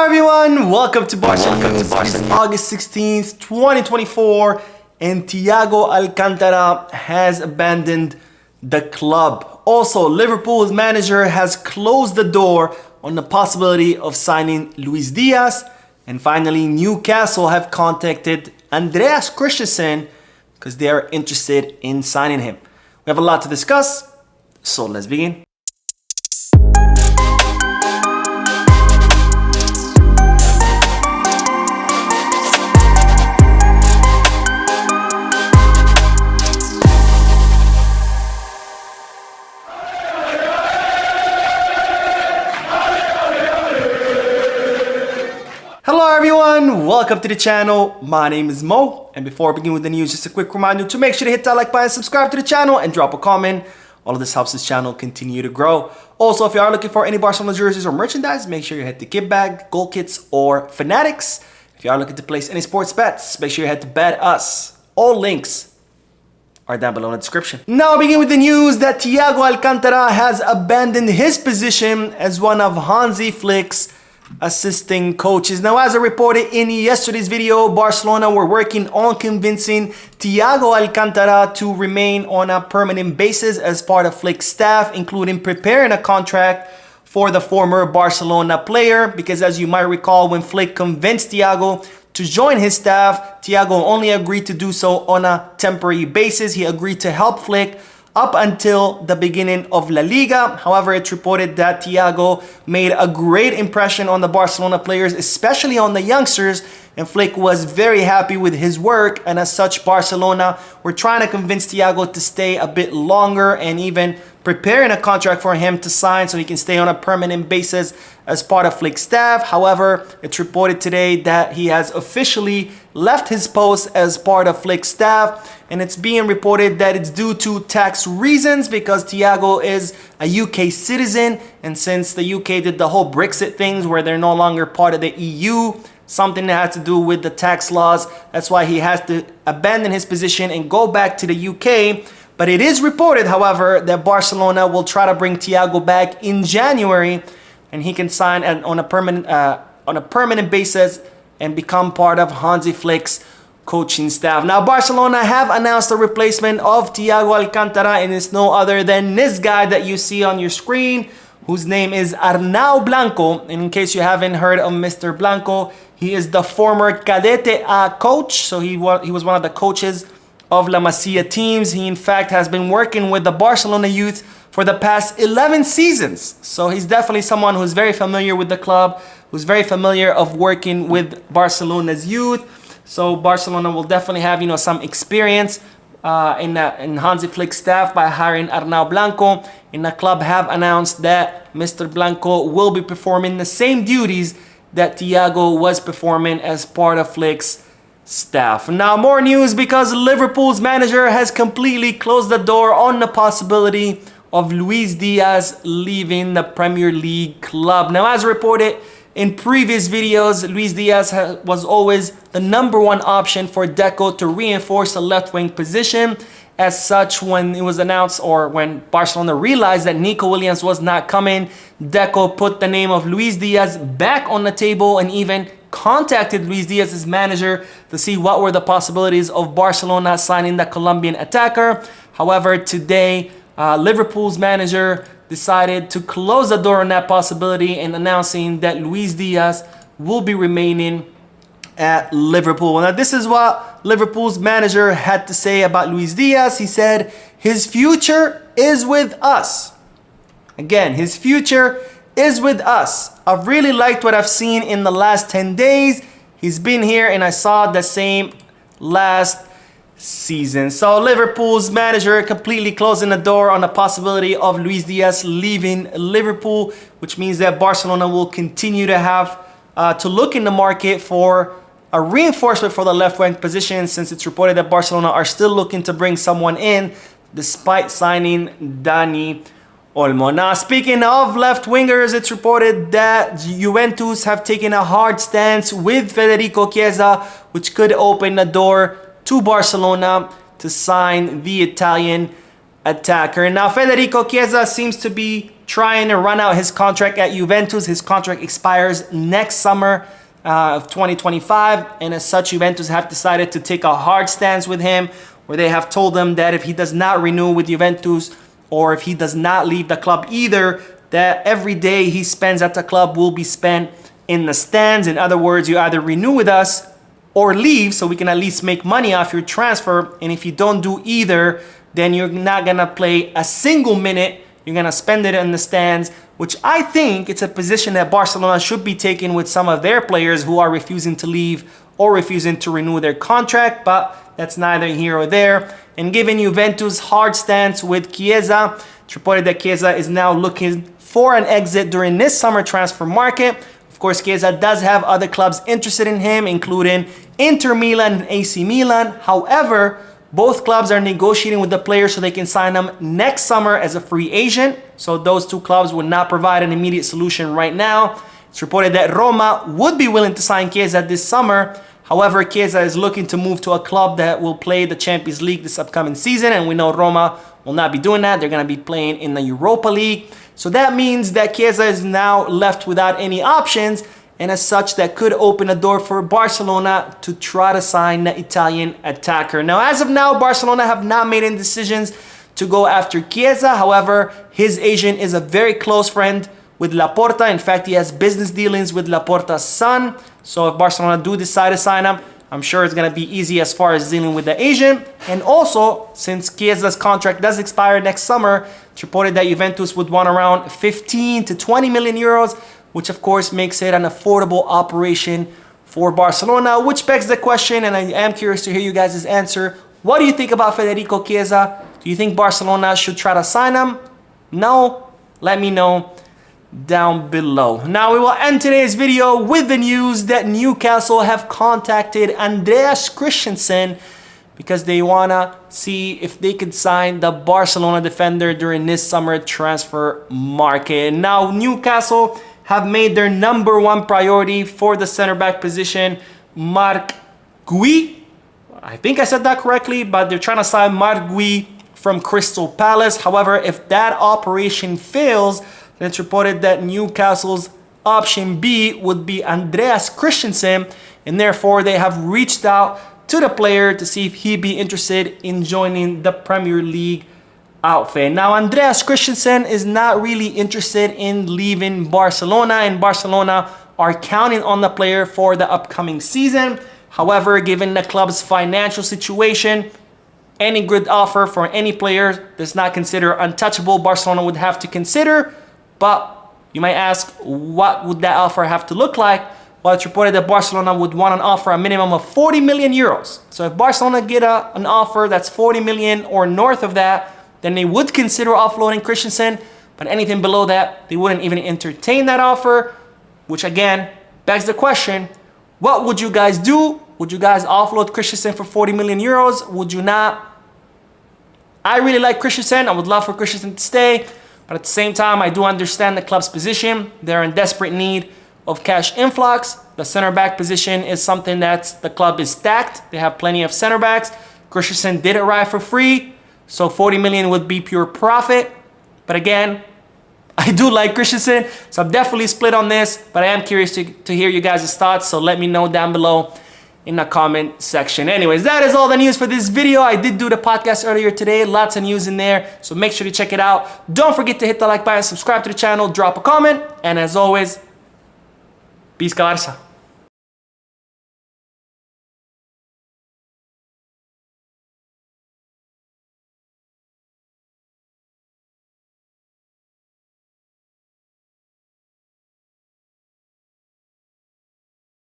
everyone, welcome to Barcelona News. It's August 16th, 2024, and Thiago Alcantara has abandoned the club. Also, Liverpool's manager has closed the door on the possibility of signing Luis Diaz. And finally, Newcastle have contacted Andreas Christensen because they are interested in signing him. We have a lot to discuss, so let's begin. Hello everyone, welcome to the channel. My name is Mo, and before we begin with the news, just a quick reminder to make sure to hit that like button, subscribe to the channel, and drop a comment. All of this helps this channel continue to grow. Also, if you are looking for any Barcelona jerseys or merchandise, make sure you head to Kitbag, Goal Kits, or Fanatics. If you are looking to place any sports bets, make sure you head to Bet Us. All links are down below in the description. Now we begin with the news that Thiago Alcantara has abandoned his position as one of Hansi Flick's assisting coaches. Now, as I reported in yesterday's video, Barcelona were working on convincing Thiago Alcantara to remain on a permanent basis as part of Flick's staff, including preparing a contract for the former Barcelona player, because as you might recall, when Flick convinced Thiago to join his staff, Thiago only agreed to do so on a temporary basis. He agreed to help Flick up until the beginning of La Liga. However, it's reported that Thiago made a great impression on the Barcelona players, especially on the youngsters, and Flick was very happy with his work, and as such, Barcelona were trying to convince Thiago to stay a bit longer and even preparing a contract for him to sign so he can stay on a permanent basis as part of Flick's staff. However, it's reported today that he has officially left his post as part of Flick's staff, and it's being reported that it's due to tax reasons because Thiago is a UK citizen, and since the UK did the whole Brexit things where they're no longer part of the EU, something that has to do with the tax laws, that's why he has to abandon his position and go back to the UK. But it is reported, however, that Barcelona will try to bring Thiago back in January, and he can sign on a permanent basis and become part of Hansi Flick's coaching staff. Now, Barcelona have announced the replacement of Thiago Alcantara, and it's no other than this guy that you see on your screen, whose name is Arnau Blanco. And in case you haven't heard of Mr. Blanco, he is the former Cadete A coach. So he was one of the coaches of La Masia teams. He in fact has been working with the Barcelona youth for the past 11 seasons. So he's definitely someone who's very familiar with the club, who's very familiar of working with Barcelona's youth. So Barcelona will definitely have, some experience in Hansi Flick's staff by hiring Arnau Blanco. And the club have announced that Mr. Blanco will be performing the same duties that Thiago was performing as part of Flick's staff. Now, more news because Liverpool's manager has completely closed the door on the possibility of Luis Diaz leaving the Premier League club. Now, as reported in previous videos, Luis Diaz was always the #1 option for Deco to reinforce the left wing position. As such, when it was announced, or when Barcelona realized that Nico Williams was not coming, Deco put the name of Luis Diaz back on the table and even contacted Luis Diaz's manager to see what were the possibilities of Barcelona signing the Colombian attacker. However, today, Liverpool's manager decided to close the door on that possibility and announcing that Luis Diaz will be remaining at Liverpool. Now, this is what Liverpool's manager had to say about Luis Diaz. He said, "His future is with us." Again, his future is with us. I've really liked what I've seen in the last 10 days. He's been here and I saw the same last season. So Liverpool's manager completely closing the door on the possibility of Luis Diaz leaving Liverpool, which means that Barcelona will continue to have to look in the market for a reinforcement for the left wing position, since it's reported that Barcelona are still looking to bring someone in despite signing Dani Olmo. Now, speaking of left wingers, it's reported that Juventus have taken a hard stance with Federico Chiesa, which could open the door to Barcelona to sign the Italian attacker. And now Federico Chiesa seems to be trying to run out his contract at Juventus. His contract expires next summer of 2025, and as such, Juventus have decided to take a hard stance with him, where they have told him that if he does not renew with Juventus, or if he does not leave the club either, that every day he spends at the club will be spent in the stands. In other words, you either renew with us or leave, so we can at least make money off your transfer. And if you don't do either, then you're not gonna play a single minute. You're gonna spend it in the stands, which I think it's a position that Barcelona should be taking with some of their players who are refusing to leave or refusing to renew their contract, but that's neither here or there. And given Juventus' hard stance with Chiesa, it's reported that Chiesa is now looking for an exit during this summer transfer market. Of course, Chiesa does have other clubs interested in him, including Inter Milan and AC Milan. However, both clubs are negotiating with the player so they can sign him next summer as a free agent. So those two clubs would not provide an immediate solution right now. It's reported that Roma would be willing to sign Chiesa this summer. However, Chiesa is looking to move to a club that will play the Champions League this upcoming season, and we know Roma will not be doing that. They're going to be playing in the Europa League. So that means that Chiesa is now left without any options, and as such, that could open a door for Barcelona to try to sign the Italian attacker. Now, as of now, Barcelona have not made any decisions to go after Chiesa. However, his agent is a very close friend with Laporta. In fact, he has business dealings with Laporta's son. So if Barcelona do decide to sign him, I'm sure it's going to be easy as far as dealing with the agent. And also, since Chiesa's contract does expire next summer, it's reported that Juventus would want around 15 to 20 million euros, which of course makes it an affordable operation for Barcelona, which begs the question, and I am curious to hear you guys' answer. What do you think about Federico Chiesa? Do you think Barcelona should try to sign him? No? Let me know down below. Now we will end today's video with the news that Newcastle have contacted Andreas Christensen because they want to see if they could sign the Barcelona defender during this summer transfer market. Now Newcastle have made their #1 priority for the center back position, Marc Guéhi. I think I said that correctly, but they're trying to sign Marc Guéhi from Crystal Palace. However, if that operation fails, then it's reported that Newcastle's option B would be Andreas Christensen, and therefore they have reached out to the player to see if he'd be interested in joining the Premier League outfit. Now, Andreas Christensen is not really interested in leaving Barcelona, and Barcelona are counting on the player for the upcoming season. However, given the club's financial situation, any good offer for any player that's not considered untouchable, Barcelona would have to consider. But you might ask, what would that offer have to look like? Well, it's reported that Barcelona would want an offer a minimum of 40 million euros. So if Barcelona get an offer that's 40 million or north of that, then they would consider offloading Christensen. But anything below that, they wouldn't even entertain that offer, which again begs the question, what would you guys do? Would you guys offload Christensen for 40 million euros? Would you not? I really like Christensen. I would love for Christensen to stay. But at the same time, I do understand the club's position. They're in desperate need of cash influx. The center back position is something that the club is stacked. They have plenty of center backs. Christensen did arrive for free, so 40 million would be pure profit. But again, I do like Christensen, so I'm definitely split on this. But I am curious to hear you guys' thoughts, so let me know down below in the comment section. Anyways, that is all the news for this video. I did do the podcast earlier today. Lots of news in there, so make sure to check it out. Don't forget to hit the like button, subscribe to the channel, drop a comment, and as always, peace, Garza.